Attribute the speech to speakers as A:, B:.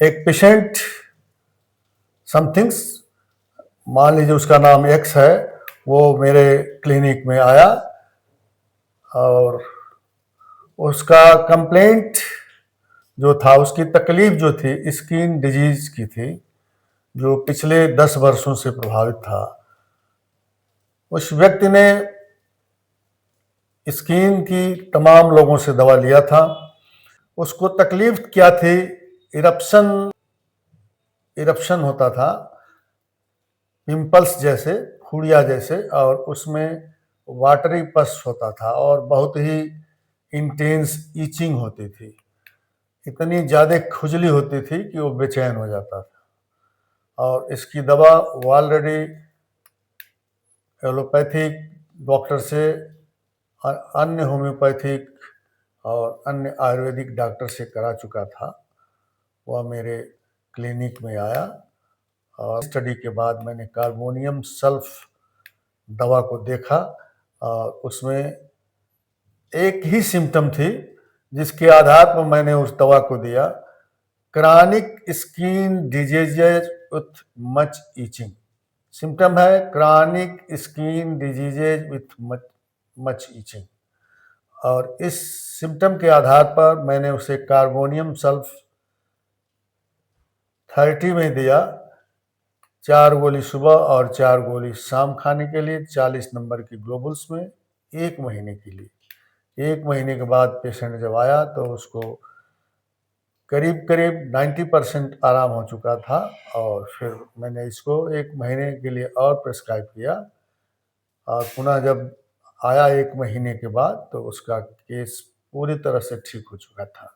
A: एक patient somethings, मान लीजिए उसका नाम एक्स है, वो मेरे क्लिनिक में आया और उसका कंप्लेंट जो था, उसकी तकलीफ जो थी स्किन डिजीज की थी, जो पिछले 10 वर्षों से प्रभावित था। उस व्यक्ति ने स्किन की तमाम लोगों से दवा लिया था। उसको तकलीफ क्या थी? इरप्शन इरप्शन होता था, पिंपल्स जैसे, फुड़िया जैसे, और उसमें वाटरी पस होता था और बहुत ही इंटेंस ईचिंग होती थी। इतनी ज़्यादा खुजली होती थी कि वो बेचैन हो जाता था। और इसकी दवा वो ऑलरेडी एलोपैथिक डॉक्टर से, अन्य होम्योपैथिक और अन्य आयुर्वेदिक डॉक्टर से करा चुका था। वह मेरे क्लिनिक में आया और स्टडी के बाद मैंने कार्बोनियम सल्फ दवा को देखा और उसमें एक ही सिम्टम थी जिसके आधार पर मैंने उस दवा को दिया। Chronic skin diseases with much itching. Symptom है chronic skin diseases with much itching. और इस सिम्टम के आधार पर मैंने उसे कार्बोनियम सल्फ 30 में दिया, 4 गोली सुबह और 4 गोली शाम खाने के लिए, 40 नंबर की ग्लोबल्स में, 1 महीने के लिए। 1 महीने के बाद पेशेंट जब आया तो उसको करीब करीब 90% आराम हो चुका था। और फिर मैंने इसको 1 महीने के लिए और प्रिस्क्राइब किया और पुनः जब आया 1 महीने के बाद तो उसका केस पूरी तरह से ठीक हो चुका था।